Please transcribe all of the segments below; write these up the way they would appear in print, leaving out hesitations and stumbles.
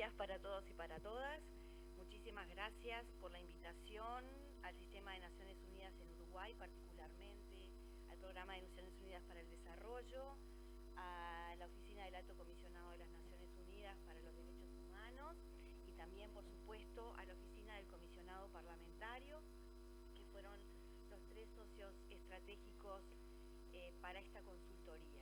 días para todos y para todas. Muchísimas gracias por la invitación al Sistema de Naciones Unidas en Uruguay, particularmente al Programa de Naciones Unidas para el Desarrollo, a la Oficina del Alto Comisionado de las Naciones Unidas para los Derechos Humanos y también, por supuesto, a la Oficina del Comisionado Parlamentario, que fueron los tres socios estratégicos para esta consultoría.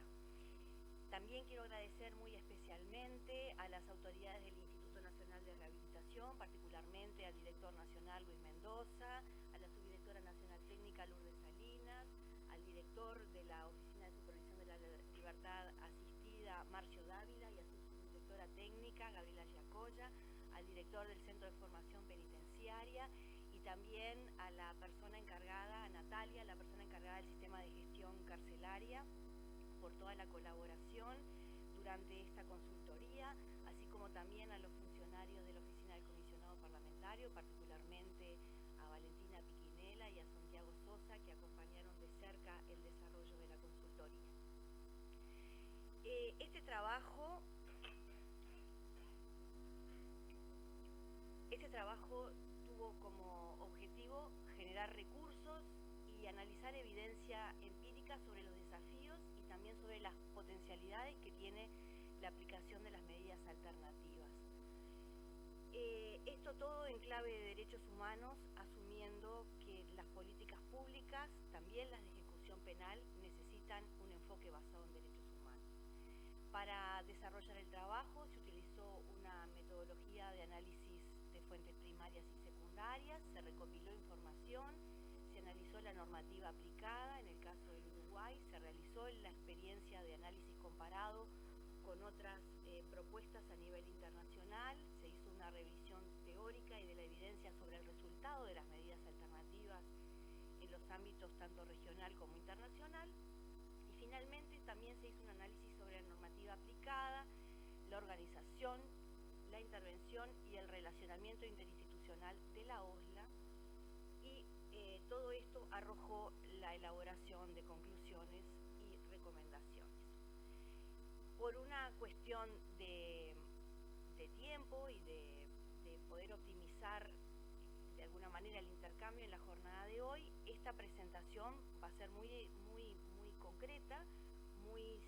También quiero agradecer muy especialmente a las autoridades del Instituto Nacional de Rehabilitación, particularmente al director nacional Luis Mendoza, a la subdirectora nacional técnica Lourdes Salinas, al director de la Oficina de Supervisión de la Libertad Asistida Marcio Dávila y a su subdirectora técnica Gabriela Giacoya, al director del Centro de Formación Penitenciaria y también a la persona encargada, a Natalia, la persona encargada del Sistema de Gestión Carcelaria, por toda la colaboración durante esta consultoría, así como también a los funcionarios de la Oficina del Comisionado Parlamentario, particularmente a Valentina Piquinela y a Santiago Sosa, que acompañaron de cerca el desarrollo de la consultoría. Este trabajo tuvo como objetivo generar recursos y analizar evidencia empírica sobre los desafíos y también sobre las potencialidades que tiene la aplicación de las medidas alternativas. Esto todo en clave de derechos humanos, asumiendo que las políticas públicas, también las de ejecución penal, necesitan un enfoque basado en derechos humanos. Para desarrollar el trabajo se utilizó una metodología de análisis de fuentes primarias y secundarias, se recopiló información, se analizó la normativa aplicada, en el caso del Uruguay, se realizó la experiencia de análisis comparado con otras propuestas a nivel internacional, se hizo una revisión teórica y de la evidencia sobre el resultado de las medidas alternativas en los ámbitos tanto regional como internacional, y finalmente también se hizo un análisis sobre la normativa aplicada, la organización, la intervención y el relacionamiento interinstitucional de la OSLA, y todo esto arrojó la elaboración de conclusiones y recomendaciones. Por una cuestión de tiempo y de poder optimizar de alguna manera el intercambio en la jornada de hoy, esta presentación va a ser muy concreta, muy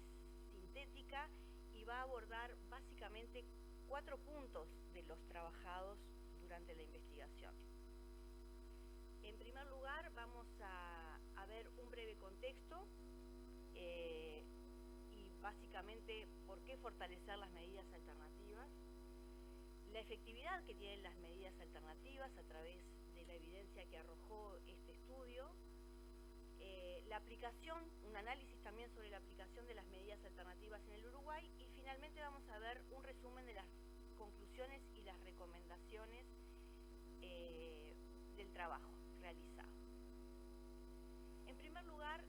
sintética y va a abordar básicamente 4 puntos de los trabajados durante la investigación. En primer lugar, vamos a ver un breve contexto y básicamente por qué fortalecer las medidas alternativas, la efectividad que tienen las medidas alternativas a través de la evidencia que arrojó este estudio, la aplicación, un análisis también sobre la aplicación de las medidas alternativas en el Uruguay, y finalmente vamos a ver un resumen de las conclusiones y las recomendaciones del trabajo realizado. En primer lugar,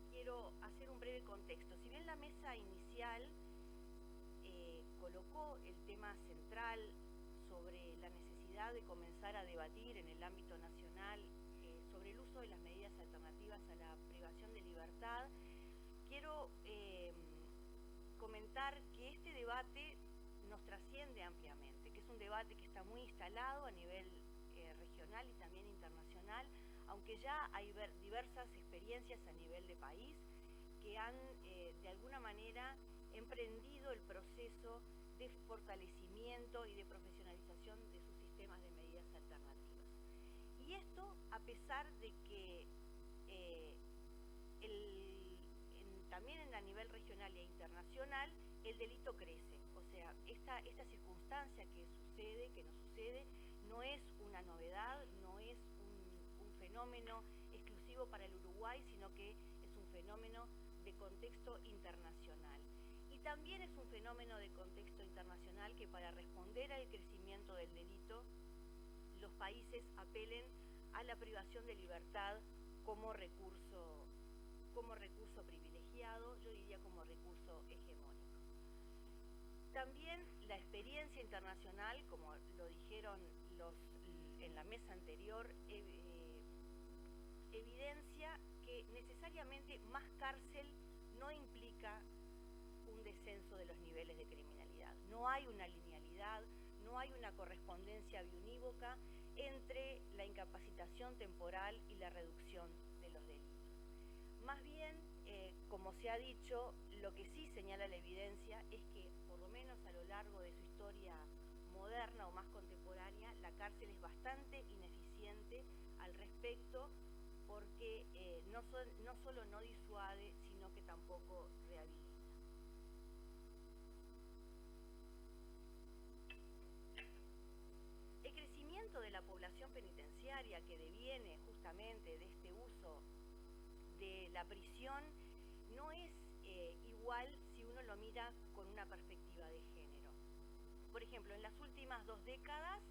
quiero hacer un breve contexto. Si bien la mesa inicial colocó el tema central sobre la necesidad de comenzar a debatir en el ámbito nacional sobre el uso de las medidas alternativas a la privación de libertad, quiero comentar que este debate nos trasciende ampliamente, que es un debate que está muy instalado a nivel regional y también internacional, aunque ya hay diversas experiencias a nivel de país que han de alguna manera emprendido el proceso de fortalecimiento y de profesionalización de sus sistemas de medidas alternativas. Y esto a pesar de que también a nivel regional e internacional el delito crece. O sea, esta circunstancia que nos sucede, no es una novedad, no es un fenómeno exclusivo para el Uruguay, sino que es un fenómeno de contexto internacional. Y también es un fenómeno de contexto internacional que para responder al crecimiento del delito, los países apelen a la privación de libertad como recurso privilegiado, yo diría como recurso hegemónico. También la experiencia internacional, como lo dijeron en la mesa anterior, evidencia que necesariamente más cárcel no implica un descenso de los niveles de criminalidad. No hay una linealidad, no hay una correspondencia biunívoca entre la incapacitación temporal y la reducción de los delitos. Más bien, como se ha dicho, lo que sí señala la evidencia es que, por lo menos a lo largo de su historia moderna o más contemporánea, la cárcel es bastante ineficiente al respecto, porque no solo no disuade, sino que tampoco rehabilita. El crecimiento de la población penitenciaria, que deviene justamente de este uso de la prisión, no es igual si uno lo mira con una perspectiva de género. Por ejemplo, en las últimas 2 décadas,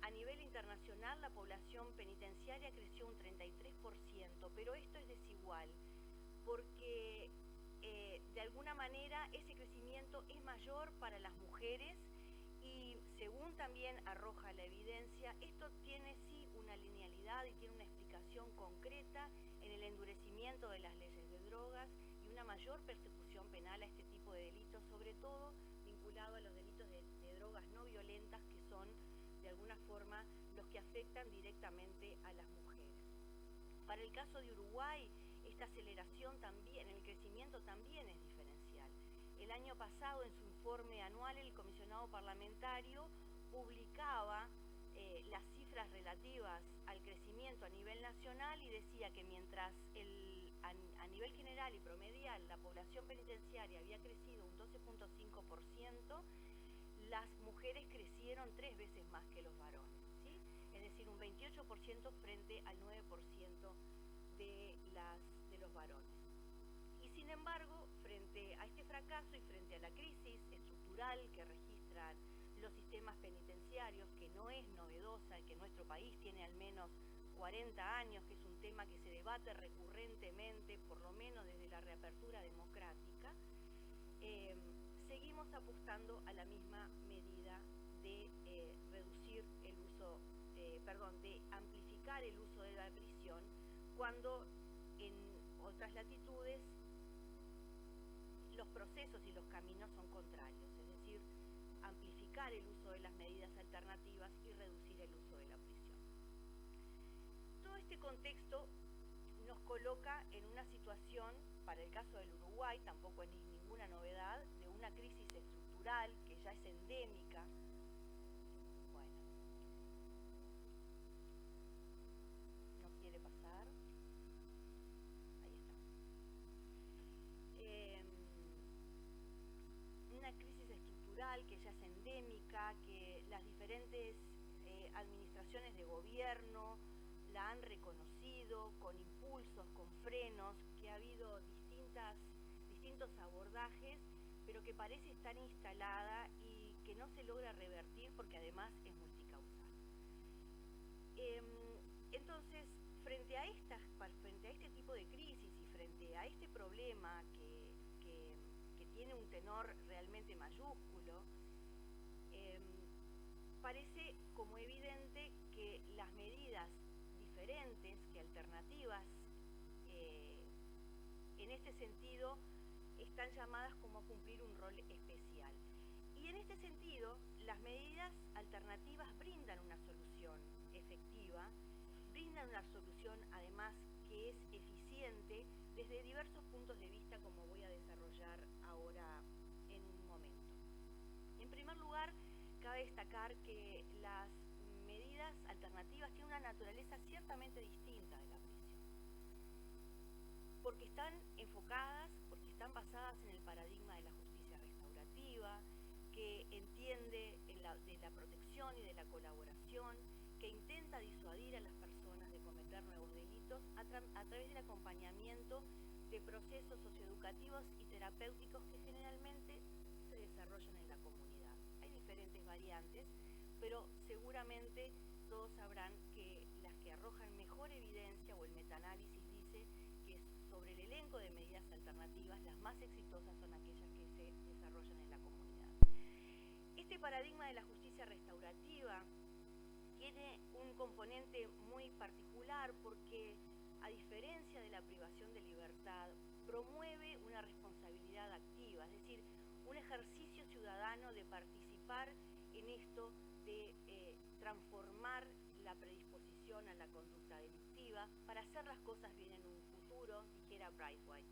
a nivel internacional, la población penitenciaria creció un 33%, pero esto es desigual, porque de alguna manera ese crecimiento es mayor para las mujeres y, según también arroja la evidencia, esto tiene sí una linealidad y tiene una explicación concreta en el endurecimiento de las leyes de drogas y una mayor persecución penal a este tipo de delitos, sobre todo vinculado a los delitos de drogas no violentas, que son de alguna forma los que afectan directamente a las mujeres. Para el caso de Uruguay, esta aceleración también, el crecimiento también es diferencial. El año pasado, en su informe anual, el comisionado parlamentario publicaba las cifras relativas al crecimiento a nivel nacional y decía que mientras a nivel general y promedial la población penitenciaria había crecido un 12.5%, las mujeres crecieron 3 veces más que los varones, ¿sí? Es decir, un 28% frente al 9% de los varones. Y sin embargo, frente a este fracaso y frente a la crisis estructural que registran los sistemas penitenciarios, que no es novedosa, que nuestro país tiene al menos 40 años, que es un tema que se debate recurrentemente, por lo menos desde la reapertura democrática, seguimos apostando a la misma medida de reducir el uso, de amplificar el uso de la prisión, cuando en otras latitudes los procesos y los caminos son contrarios, es decir, amplificar el uso de las medidas alternativas y reducir el uso de la prisión. Todo este contexto nos coloca en una situación, para el caso del Uruguay, tampoco es ninguna novedad, de una crisis estructural que ya es endémica. Bueno, no quiere pasar. Ahí está. Una crisis estructural que ya es endémica, que las diferentes administraciones de gobierno la han reconocido con impulsos, con frenos, que ha habido distintos abordajes, pero que parece estar instalada y que no se logra revertir porque además es multicausal. Entonces, frente a este tipo de crisis y frente a este problema que tiene un tenor realmente mayúsculo, parece como evidente que las medidas diferentes, que alternativas, en este sentido están llamadas como a cumplir un rol especial. Y en este sentido, las medidas alternativas brindan una solución efectiva, brindan una solución además que es eficiente desde diversos puntos de vista, como voy a desarrollar ahora en un momento. En primer lugar, cabe destacar que las medidas alternativas tienen una naturaleza ciertamente distinta de la prisión, porque están enfocadas, porque están basadas en el paradigma de la justicia restaurativa, que entiende de la protección y de la colaboración, que intenta disuadir a las personas de cometer nuevos delitos a través del acompañamiento de procesos socioeducativos y terapéuticos que generalmente se desarrollan en la comunidad. Hay diferentes variantes, pero seguramente todos sabrán que las que arrojan mejor evidencia, o el metaanálisis dice que sobre el elenco de medidas alternativas, las más exitosas son aquellas que se desarrollan en la comunidad. Este paradigma de la justicia restaurativa tiene un componente muy particular porque, a diferencia de la privación de libertad, promueve una responsabilidad activa, es decir, un ejercicio ciudadano de participar en esto de transformar la predisposición a la conducta delictiva para hacer las cosas bien en un futuro, dijera Braithwaite.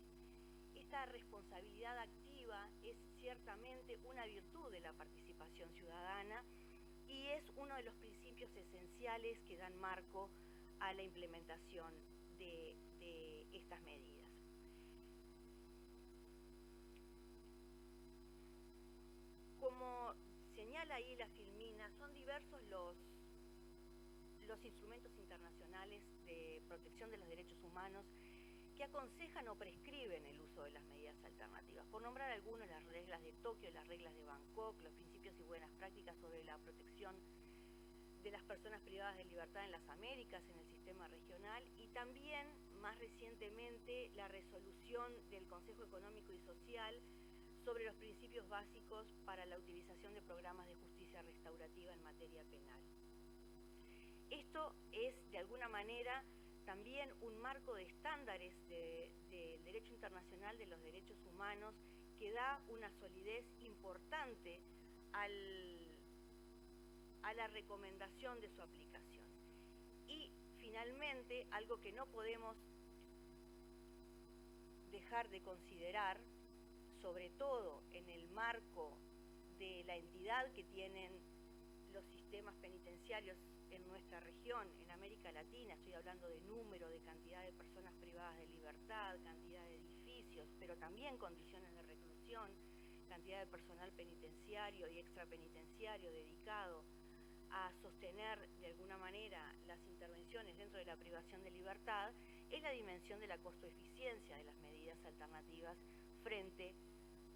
Esta responsabilidad activa es ciertamente una virtud de la participación ciudadana y es uno de los principios esenciales que dan marco a la implementación de estas medidas. Como señala ahí la filmina, son diversos los instrumentos internacionales de protección de los derechos humanos que aconsejan o prescriben el uso de las medidas alternativas. Por nombrar algunos, las reglas de Tokio, las reglas de Bangkok, los principios y buenas prácticas sobre la protección de las personas privadas de libertad en las Américas, en el sistema regional, y también, más recientemente, la resolución del Consejo Económico y Social sobre los principios básicos para la utilización de programas de justicia restaurativa en materia penal. Esto es, de alguna manera, también un marco de estándares del derecho internacional de los derechos humanos que da una solidez importante a la recomendación de su aplicación. Y, finalmente, algo que no podemos dejar de considerar, sobre todo en el marco de la entidad que tienen los sistemas penitenciarios en nuestra región, en América Latina, estoy hablando de número, de cantidad de personas privadas de libertad, cantidad de edificios, pero también condiciones de reclusión, cantidad de personal penitenciario y extrapenitenciario dedicado a sostener de alguna manera las intervenciones dentro de la privación de libertad, es la dimensión de la costo-eficiencia de las medidas alternativas frente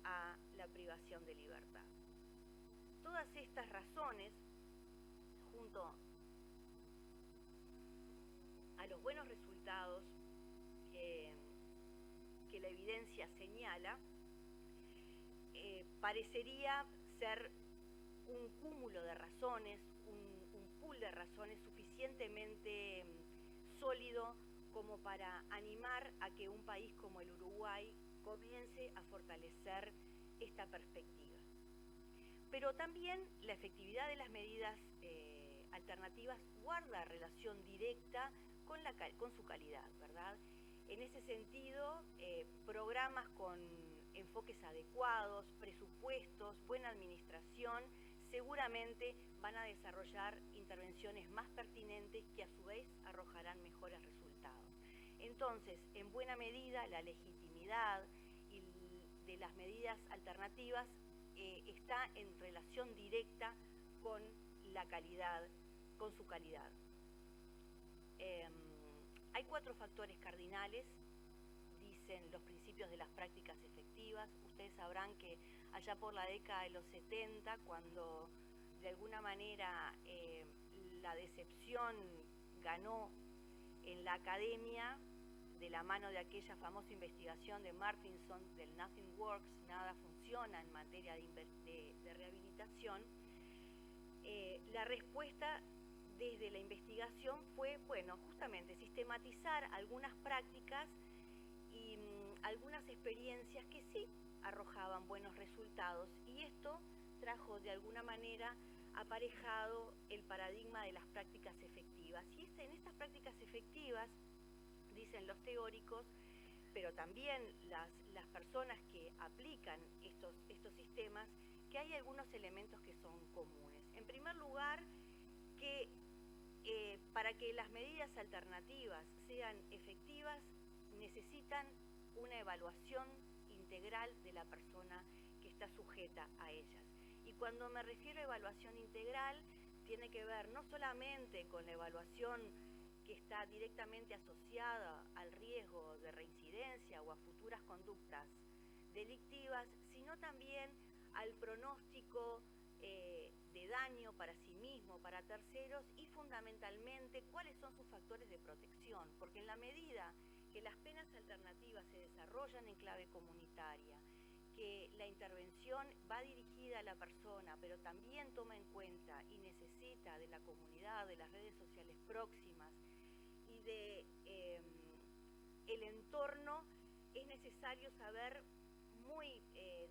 a la privación de libertad. Todas estas razones, junto a los buenos resultados que la evidencia señala, parecería ser un cúmulo de razones, un pool de razones suficientemente sólido como para animar a que un país como el Uruguay comience a fortalecer esta perspectiva. Pero también la efectividad de las medidas alternativas guarda relación directa con su calidad, ¿verdad? En ese sentido, programas con enfoques adecuados, presupuestos, buena administración, seguramente van a desarrollar intervenciones más pertinentes que a su vez arrojarán mejores resultados. Entonces, en buena medida, la legitimidad de las medidas alternativas está en relación directa con la calidad, con su calidad. Hay 4 factores cardinales, dicen los principios de las prácticas efectivas. Ustedes sabrán que allá por la década de los 70, cuando de alguna manera la decepción ganó en la academia, de la mano de aquella famosa investigación de Martinson del Nothing Works, nada funciona en materia de rehabilitación, la respuesta desde la investigación fue, bueno, justamente sistematizar algunas prácticas y algunas experiencias que sí arrojaban buenos resultados, y esto trajo de alguna manera aparejado el paradigma de las prácticas efectivas. Y en estas prácticas efectivas, dicen los teóricos, pero también las personas que aplican estos sistemas, que hay algunos elementos que son comunes. En primer lugar, que para que las medidas alternativas sean efectivas, necesitan una evaluación integral de la persona que está sujeta a ellas. Y cuando me refiero a evaluación integral, tiene que ver no solamente con la evaluación que está directamente asociada al riesgo de reincidencia o a futuras conductas delictivas, sino también al pronóstico de daño para sí mismo, para terceros, y fundamentalmente cuáles son sus factores de protección, porque en la medida que las penas alternativas se desarrollan en clave comunitaria, que la intervención va dirigida a la persona, pero también toma en cuenta y necesita de la comunidad, de las redes sociales próximas y de el entorno, es necesario saber muy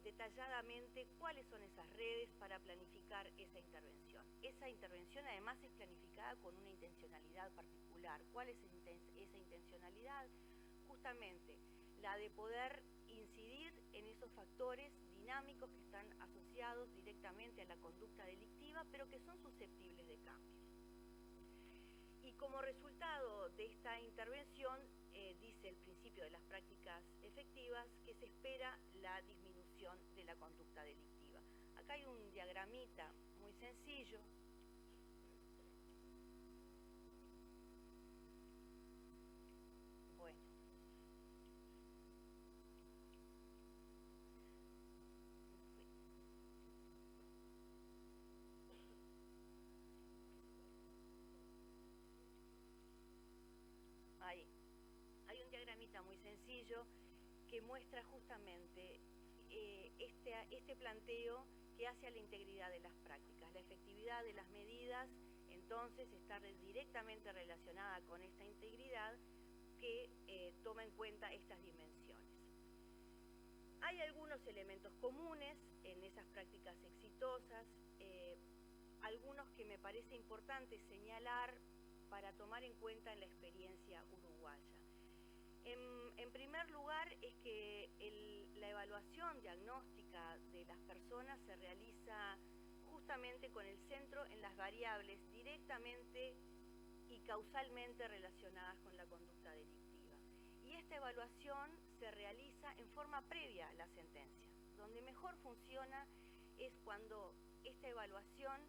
detalladamente cuáles son esas redes para planificar esa intervención. Esa intervención además es planificada con una intencionalidad particular. ¿Cuál es esa intencionalidad? Justamente la de poder incidir en esos factores dinámicos que están asociados directamente a la conducta delictiva, pero que son susceptibles de cambio. Y como resultado de esta intervención, dice el principio de las prácticas efectivas, que se espera la disminución de la conducta delictiva. Acá hay un diagramita muy sencillo. Bueno. Ahí. Hay un diagramita muy sencillo que muestra justamente este planteo que hace a la integridad de las prácticas. La efectividad de las medidas, entonces, está directamente relacionada con esta integridad que toma en cuenta estas dimensiones. Hay algunos elementos comunes en esas prácticas exitosas, algunos que me parece importante señalar para tomar en cuenta en la experiencia uruguaya. En primer lugar, es que la evaluación diagnóstica de las personas se realiza justamente con el centro en las variables directamente y causalmente relacionadas con la conducta delictiva. Y esta evaluación se realiza en forma previa a la sentencia. Donde mejor funciona es cuando esta evaluación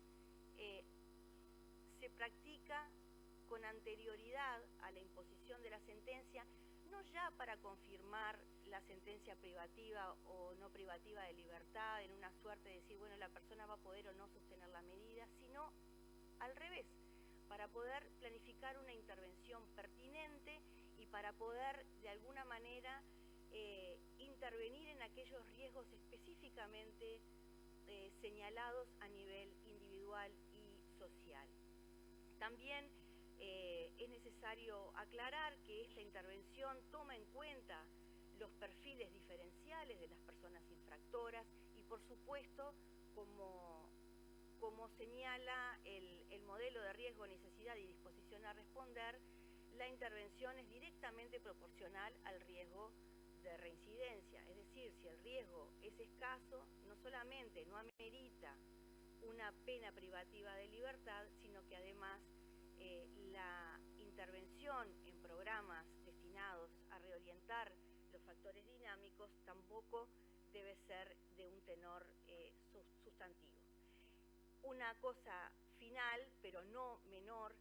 se practica con anterioridad a la imposición de la sentencia, no ya para confirmar la sentencia privativa o no privativa de libertad, en una suerte de decir, bueno, la persona va a poder o no sostener la medida, sino al revés, para poder planificar una intervención pertinente y para poder, de alguna manera, intervenir en aquellos riesgos específicamente señalados a nivel individual y social. También es necesario aclarar que esta intervención toma en cuenta los perfiles diferenciales de las personas infractoras y, por supuesto, como señala el modelo de riesgo, necesidad y disposición a responder, la intervención es directamente proporcional al riesgo de reincidencia. Es decir, si el riesgo es escaso, no solamente no amerita una pena privativa de libertad, sino que además la intervención en programas destinados a reorientar los factores dinámicos tampoco debe ser de un tenor sustantivo. Una cosa final, pero no menor,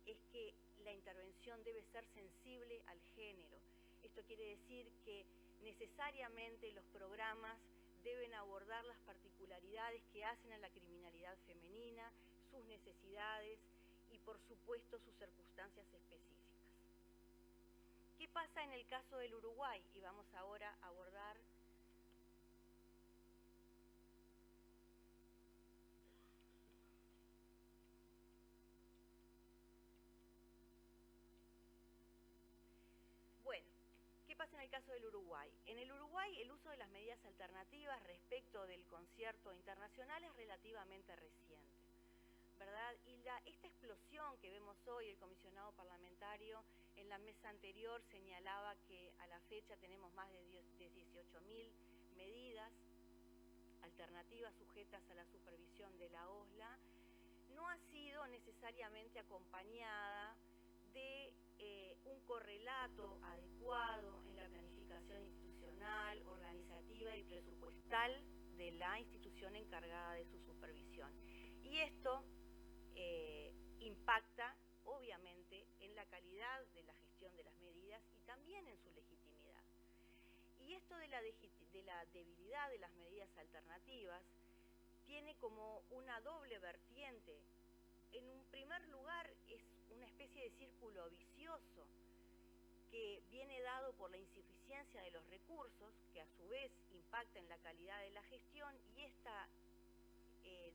es que la intervención debe ser sensible al género. Esto quiere decir que necesariamente los programas deben abordar las particularidades que hacen a la criminalidad femenina, sus necesidades y, por supuesto, sus circunstancias específicas. ¿Qué pasa en el caso del Uruguay? Y vamos ahora a abordar ¿qué pasa en el caso del Uruguay? En el Uruguay el uso de las medidas alternativas respecto del concierto internacional es relativamente reciente, ¿verdad? Y esta explosión que vemos hoy, el comisionado parlamentario en la mesa anterior señalaba que a la fecha tenemos más de 18.000 medidas alternativas sujetas a la supervisión de la OSLA, no ha sido necesariamente acompañada de un correlato adecuado en la planificación institucional, organizativa y presupuestal de la institución encargada de su supervisión. Y esto impacta, obviamente, en la calidad de la gestión de las medidas y también en su legitimidad. Y esto de la debilidad de las medidas alternativas tiene como una doble vertiente. En un primer lugar, es una especie de círculo vicioso que viene dado por la insuficiencia de los recursos, que a su vez impacta en la calidad de la gestión, y esta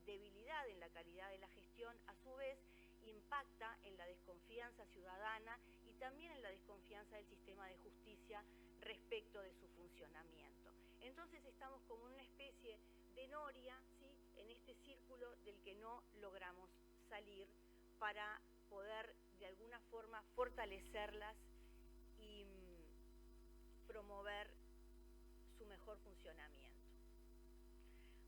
debilidad en la calidad de la gestión, a su vez, impacta en la desconfianza ciudadana y también en la desconfianza del sistema de justicia respecto de su funcionamiento. Entonces estamos como en una especie noria, ¿sí?, en este círculo del que no logramos salir para poder de alguna forma fortalecerlas y promover su mejor funcionamiento.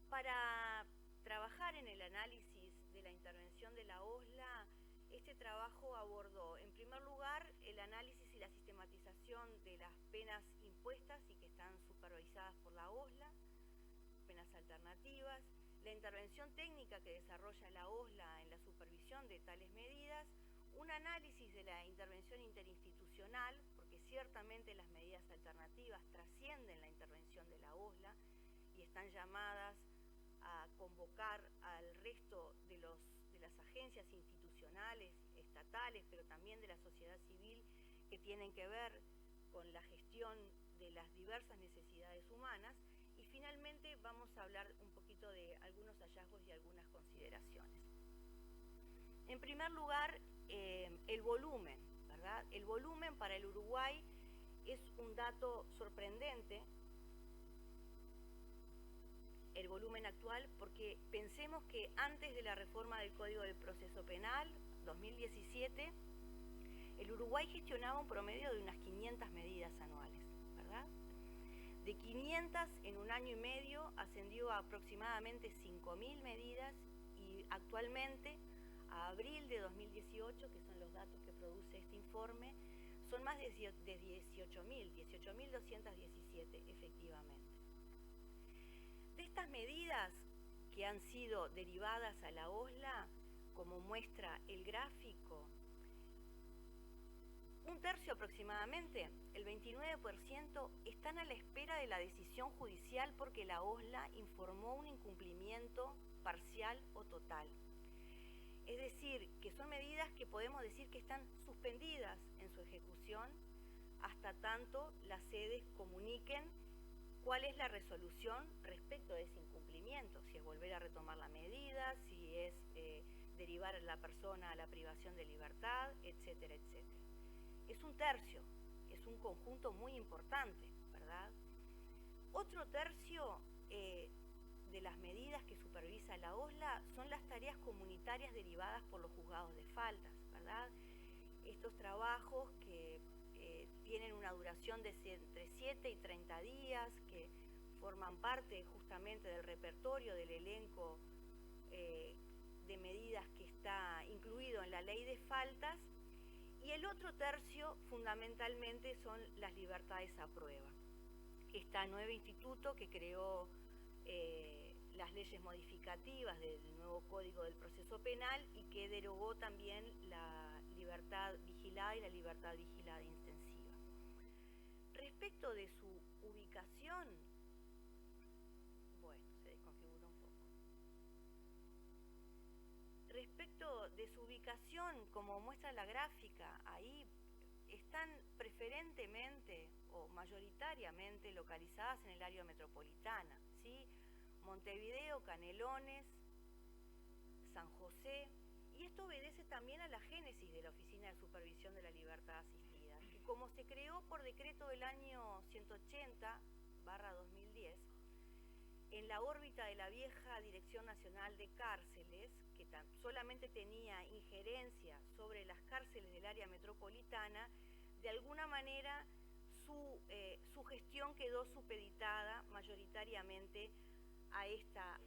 Para trabajar en el análisis de la intervención de la OSLA, este trabajo abordó, en primer lugar, el análisis y la sistematización de las penas impuestas y que están supervisadas por la OSLA, penas alternativas, la intervención técnica que desarrolla la OSLA en la supervisión de tales medidas, un análisis de la intervención interinstitucional, porque ciertamente las medidas alternativas trascienden la intervención de la OSLA y están llamadas a convocar al resto de las agencias institucionales, estatales, pero también de la sociedad civil, que tienen que ver con la gestión de las diversas necesidades humanas. Y finalmente vamos a hablar un poquito de algunos hallazgos y algunas consideraciones. En primer lugar, el volumen, ¿verdad? El volumen para el Uruguay es un dato sorprendente, el volumen actual, porque pensemos que antes de la reforma del Código del Proceso Penal, 2017, el Uruguay gestionaba un promedio de unas 500 medidas anuales, ¿verdad? De 500 en un año y medio ascendió a aproximadamente 5.000 medidas y actualmente, a abril de 2018, que son los datos que produce este informe, son más de 18.000, 18.217 efectivamente. De estas medidas que han sido derivadas a la OSLA, como muestra el gráfico, un tercio aproximadamente, el 29%, están a la espera de la decisión judicial porque la OSLA informó un incumplimiento parcial o total. Es decir, que son medidas que podemos decir que están suspendidas en su ejecución hasta tanto las sedes comuniquen cuál es la resolución respecto de ese incumplimiento, si es volver a retomar la medida, si es derivar a la persona a la privación de libertad, etcétera, etcétera. Es un tercio, es un conjunto muy importante, ¿verdad? Otro tercio de las medidas que supervisa la OSLA son las tareas comunitarias derivadas por los juzgados de faltas, ¿verdad? Estos trabajos que tienen una duración de entre 7 y 30 días, que forman parte justamente del repertorio, del elenco de medidas que está incluido en la ley de faltas, y el otro tercio fundamentalmente son las libertades a prueba. Este nuevo instituto que creó las leyes modificativas del nuevo Código del Proceso Penal y que derogó también la libertad vigilada y la libertad vigilada intensiva. Respecto de su ubicación, bueno, se desconfiguró un poco. Respecto de su ubicación, como muestra la gráfica, ahí están preferentemente o mayoritariamente localizadas en el área metropolitana, ¿sí? Montevideo, Canelones, San José, y esto obedece también a la génesis de la Oficina de Supervisión de la Libertad Asistida, que como se creó por decreto del año 180/2010, en la órbita de la vieja Dirección Nacional de Cárceles, que solamente tenía injerencia sobre las cárceles del área metropolitana, de alguna manera su gestión quedó supeditada mayoritariamente a esta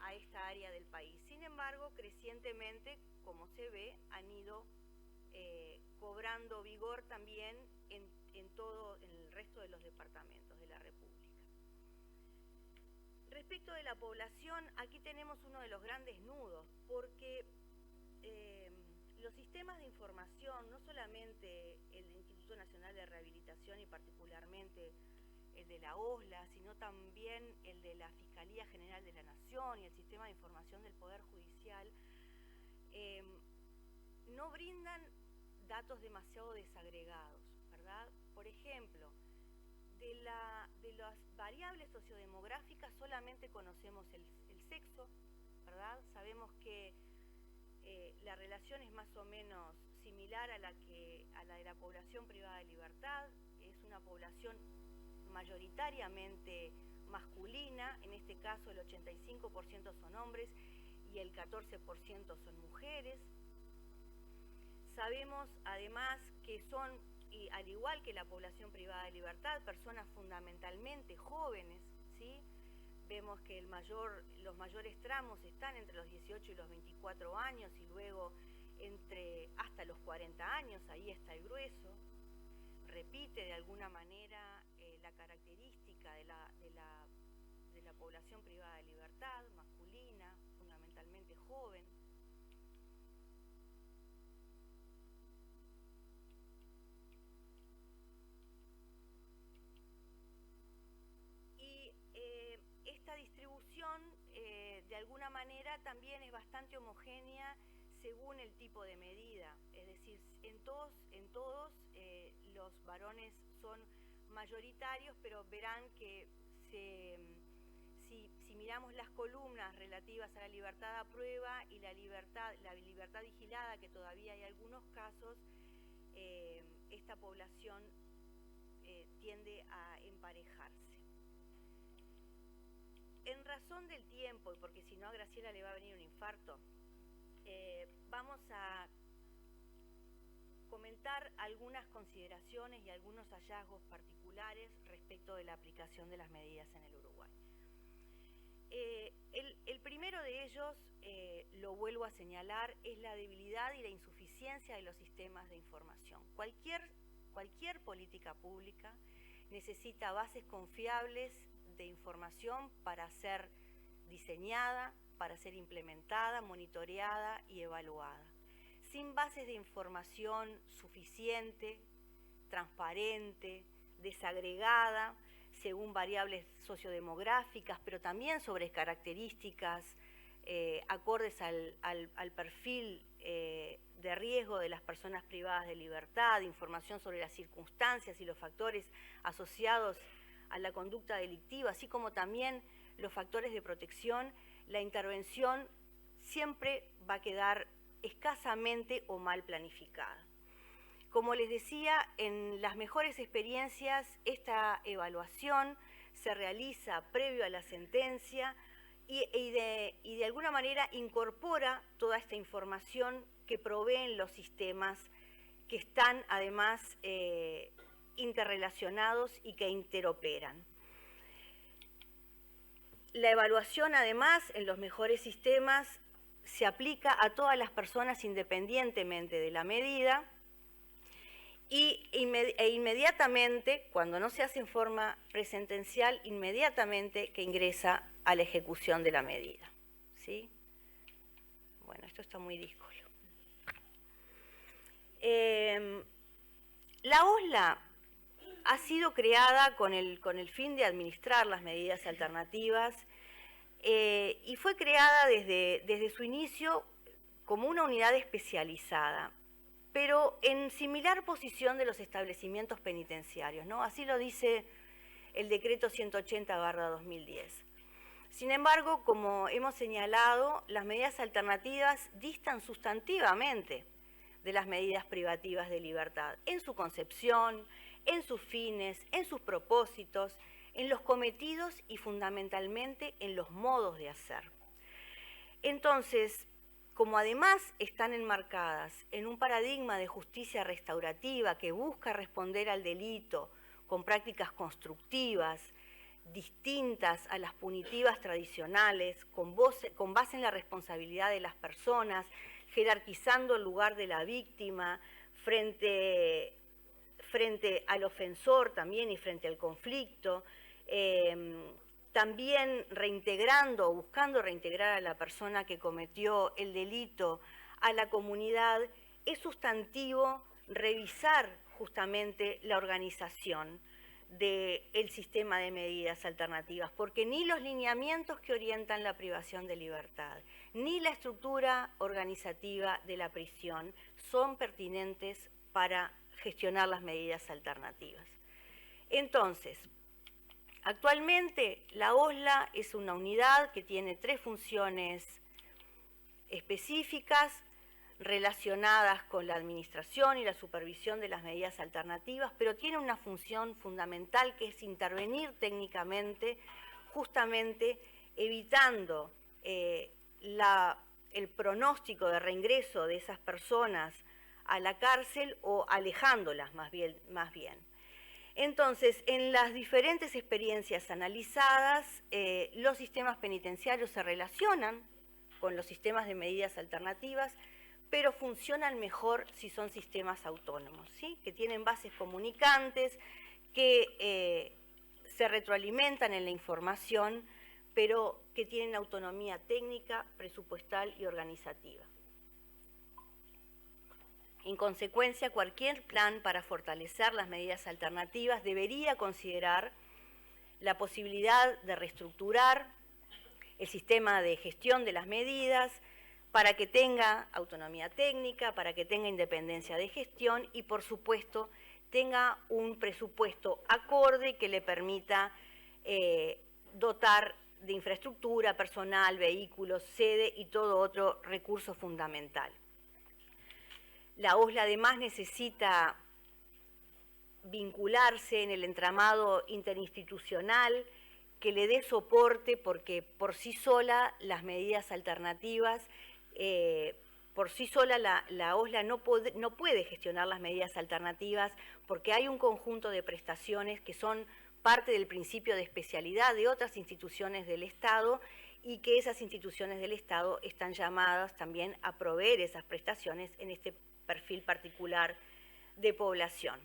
área del país. Sin embargo, crecientemente, como se ve, han ido cobrando vigor también en el resto de los departamentos de la República. Respecto de la población, aquí tenemos uno de los grandes nudos, porque los sistemas de información, no solamente el Instituto Nacional de Rehabilitación y particularmente el de la OSLA, sino también el de la Fiscalía General de la Nación y el Sistema de Información del Poder Judicial, no brindan datos demasiado desagregados, ¿verdad? Por ejemplo, de las variables sociodemográficas solamente conocemos el sexo, ¿verdad? Sabemos que la relación es más o menos similar a la de la población privada de libertad, es una población mayoritariamente masculina, en este caso el 85% son hombres y el 14% son mujeres. Sabemos además que son, y al igual que la población privada de libertad, personas fundamentalmente jóvenes, ¿sí? Vemos que los mayores tramos están entre los 18 y los 24 años y luego hasta los 40 años, ahí está el grueso. Repite de alguna manera la característica de la población privada de libertad, masculina, fundamentalmente joven. Y esta distribución de alguna manera también es bastante homogénea según el tipo de medida, es decir, en todos los varones son mayoritarios, pero verán que si miramos las columnas relativas a la libertad a prueba y la libertad vigilada, que todavía hay algunos casos, esta población tiende a emparejarse. En razón del tiempo, y porque si no a Graciela le va a venir un infarto, vamos a comentar algunas consideraciones y algunos hallazgos particulares respecto de la aplicación de las medidas en el Uruguay. El primero de ellos, lo vuelvo a señalar, es la debilidad y la insuficiencia de los sistemas de información. Cualquier política pública necesita bases confiables de información para ser diseñada, para ser implementada, monitoreada y evaluada. Sin bases de información suficiente, transparente, desagregada, según variables sociodemográficas, pero también sobre características acordes al perfil de riesgo de las personas privadas de libertad, información sobre las circunstancias y los factores asociados a la conducta delictiva, así como también los factores de protección, la intervención siempre va a quedar escasamente o mal planificada. Como les decía, en las mejores experiencias esta evaluación se realiza previo a la sentencia y de alguna manera incorpora toda esta información que proveen los sistemas que están además interrelacionados y que interoperan. La evaluación además en los mejores sistemas se aplica a todas las personas independientemente de la medida e inmediatamente, cuando no se hace en forma presentencial, inmediatamente que ingresa a la ejecución de la medida, ¿sí? Bueno, esto está muy díscolo. La OSLA ha sido creada con el fin de administrar las medidas alternativas y fue creada desde su inicio como una unidad especializada, pero en similar posición de los establecimientos penitenciarios, ¿no? Así lo dice el decreto 180/2010. Sin embargo, como hemos señalado, las medidas alternativas distan sustantivamente de las medidas privativas de libertad en su concepción, en sus fines, en sus propósitos, en los cometidos y fundamentalmente en los modos de hacer. Entonces, como además están enmarcadas en un paradigma de justicia restaurativa que busca responder al delito con prácticas constructivas, distintas a las punitivas tradicionales, con base en la responsabilidad de las personas, jerarquizando el lugar de la víctima frente al ofensor también y frente al conflicto, también reintegrando o buscando reintegrar a la persona que cometió el delito a la comunidad, es sustantivo revisar justamente la organización del sistema de medidas alternativas, porque ni los lineamientos que orientan la privación de libertad, ni la estructura organizativa de la prisión son pertinentes para gestionar las medidas alternativas. Entonces, actualmente la OSLA es una unidad que tiene 3 funciones específicas relacionadas con la administración y la supervisión de las medidas alternativas, pero tiene una función fundamental que es intervenir técnicamente justamente evitando el pronóstico de reingreso de esas personas a la cárcel o alejándolas más bien. Entonces, en las diferentes experiencias analizadas, los sistemas penitenciarios se relacionan con los sistemas de medidas alternativas, pero funcionan mejor si son sistemas autónomos, ¿sí? Que tienen bases comunicantes, que se retroalimentan en la información, pero que tienen autonomía técnica, presupuestal y organizativa. En consecuencia, cualquier plan para fortalecer las medidas alternativas debería considerar la posibilidad de reestructurar el sistema de gestión de las medidas para que tenga autonomía técnica, para que tenga independencia de gestión y, por supuesto, tenga un presupuesto acorde que le permita dotar de infraestructura, personal, vehículos, sede y todo otro recurso fundamental. La OSLA además necesita vincularse en el entramado interinstitucional que le dé soporte, porque por sí sola las medidas alternativas, por sí sola la OSLA no puede gestionar las medidas alternativas, porque hay un conjunto de prestaciones que son parte del principio de especialidad de otras instituciones del Estado y que esas instituciones del Estado están llamadas también a proveer esas prestaciones en este perfil particular de población.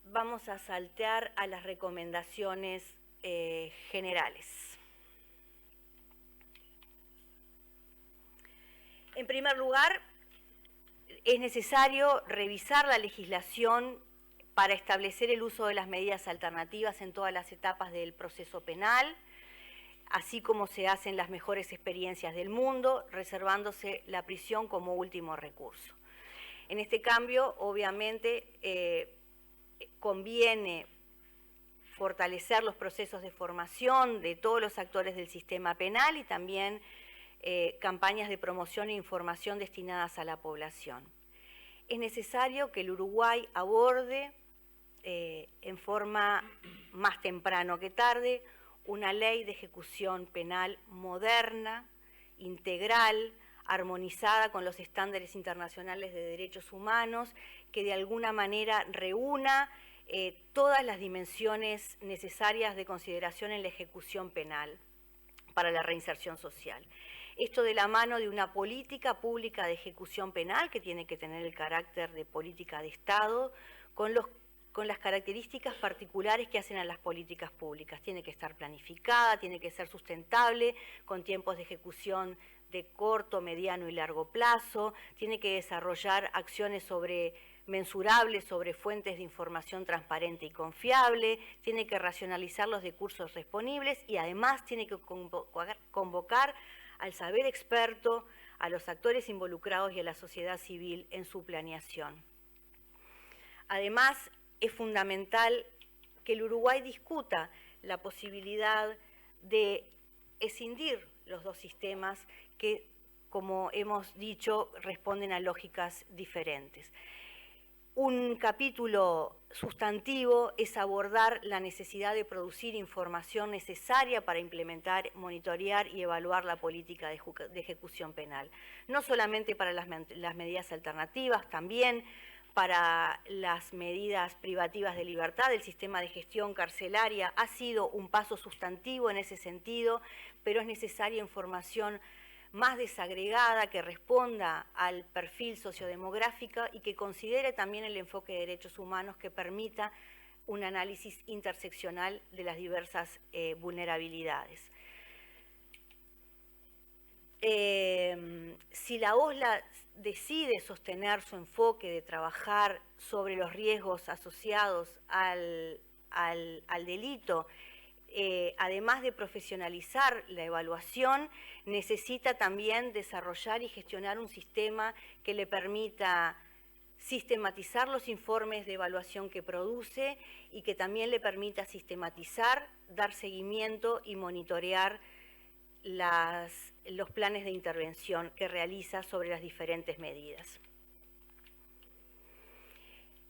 Vamos a saltear a las recomendaciones generales. En primer lugar, es necesario revisar la legislación para establecer el uso de las medidas alternativas en todas las etapas del proceso penal, así como se hacen las mejores experiencias del mundo, reservándose la prisión como último recurso. En este cambio, obviamente, conviene fortalecer los procesos de formación de todos los actores del sistema penal y también campañas de promoción e información destinadas a la población. Es necesario que el Uruguay aborde en forma más temprano que tarde una ley de ejecución penal moderna, integral, armonizada con los estándares internacionales de derechos humanos, que de alguna manera reúna todas las dimensiones necesarias de consideración en la ejecución penal para la reinserción social. Esto de la mano de una política pública de ejecución penal que tiene que tener el carácter de política de Estado, con las características particulares que hacen a las políticas públicas. Tiene que estar planificada, tiene que ser sustentable, con tiempos de ejecución de corto, mediano y largo plazo, tiene que desarrollar acciones mensurables sobre fuentes de información transparente y confiable, tiene que racionalizar los recursos disponibles y además tiene que convocar al saber experto, a los actores involucrados y a la sociedad civil en su planeación. Además, es fundamental que el Uruguay discuta la posibilidad de escindir los dos sistemas que, como hemos dicho, responden a lógicas diferentes. Un capítulo sustantivo es abordar la necesidad de producir información necesaria para implementar, monitorear y evaluar la política de ejecución penal. No solamente para las medidas alternativas, también para las medidas privativas de libertad. El sistema de gestión carcelaria ha sido un paso sustantivo en ese sentido, pero es necesaria información más desagregada que responda al perfil sociodemográfico y que considere también el enfoque de derechos humanos que permita un análisis interseccional de las diversas vulnerabilidades. Si la OSLA decide sostener su enfoque de trabajar sobre los riesgos asociados al delito, además de profesionalizar la evaluación, necesita también desarrollar y gestionar un sistema que le permita sistematizar los informes de evaluación que produce y que también le permita sistematizar, dar seguimiento y monitorear los planes de intervención que realiza sobre las diferentes medidas.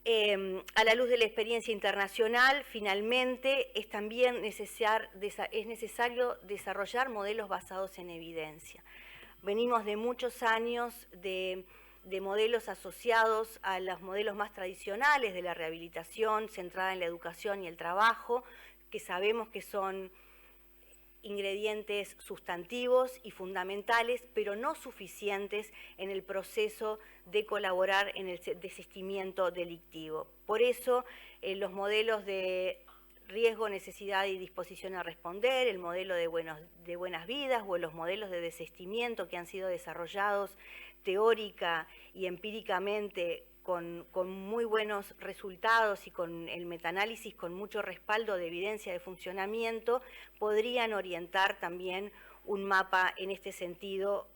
A la luz de la experiencia internacional, finalmente es también necesario desarrollar modelos basados en evidencia. Venimos de muchos años de modelos asociados a los modelos más tradicionales de la rehabilitación, centrada en la educación y el trabajo, que sabemos que son ingredientes sustantivos y fundamentales, pero no suficientes en el proceso de colaborar en el desistimiento delictivo. Por eso, los modelos de riesgo, necesidad y disposición a responder, el modelo de buenas vidas o los modelos de desistimiento que han sido desarrollados teórica y empíricamente con muy buenos resultados y con el metaanálisis con mucho respaldo de evidencia de funcionamiento, podrían orientar también un mapa en este sentido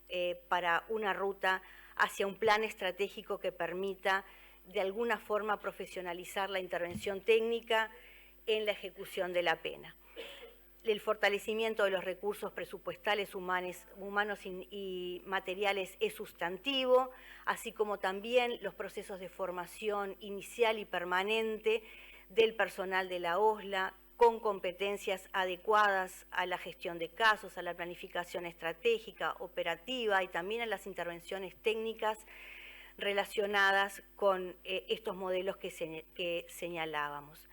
para una ruta hacia un plan estratégico que permita de alguna forma profesionalizar la intervención técnica en la ejecución de la pena. El fortalecimiento de los recursos presupuestales humanos y materiales es sustantivo, así como también los procesos de formación inicial y permanente del personal de la OSLA, con competencias adecuadas a la gestión de casos, a la planificación estratégica, operativa y también a las intervenciones técnicas relacionadas con estos modelos que señalábamos.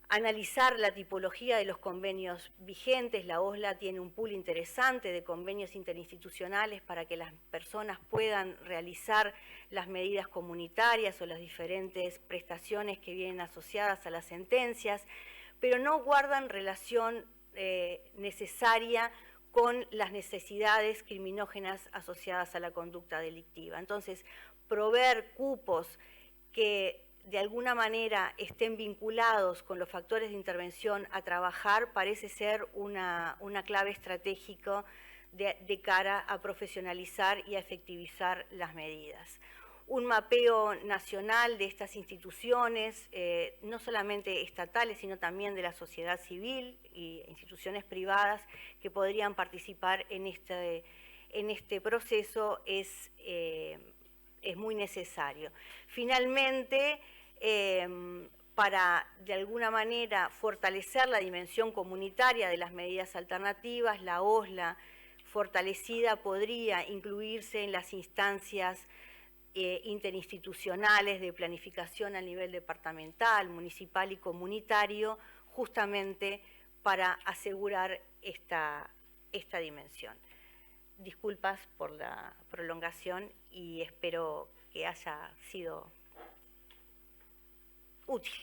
Analizar la tipología de los convenios vigentes. La OSLA tiene un pool interesante de convenios interinstitucionales para que las personas puedan realizar las medidas comunitarias o las diferentes prestaciones que vienen asociadas a las sentencias, pero no guardan relación necesaria con las necesidades criminógenas asociadas a la conducta delictiva. Entonces, proveer cupos que de alguna manera estén vinculados con los factores de intervención a trabajar parece ser una clave estratégica de cara a profesionalizar y a efectivizar las medidas. Un mapeo nacional de estas instituciones, no solamente estatales, sino también de la sociedad civil e instituciones privadas que podrían participar en este proceso es muy necesario. Finalmente, para de alguna manera fortalecer la dimensión comunitaria de las medidas alternativas, la OSLA fortalecida podría incluirse en las instancias interinstitucionales de planificación a nivel departamental, municipal y comunitario, justamente para asegurar esta dimensión. Disculpas por la prolongación y espero que haya sido útil.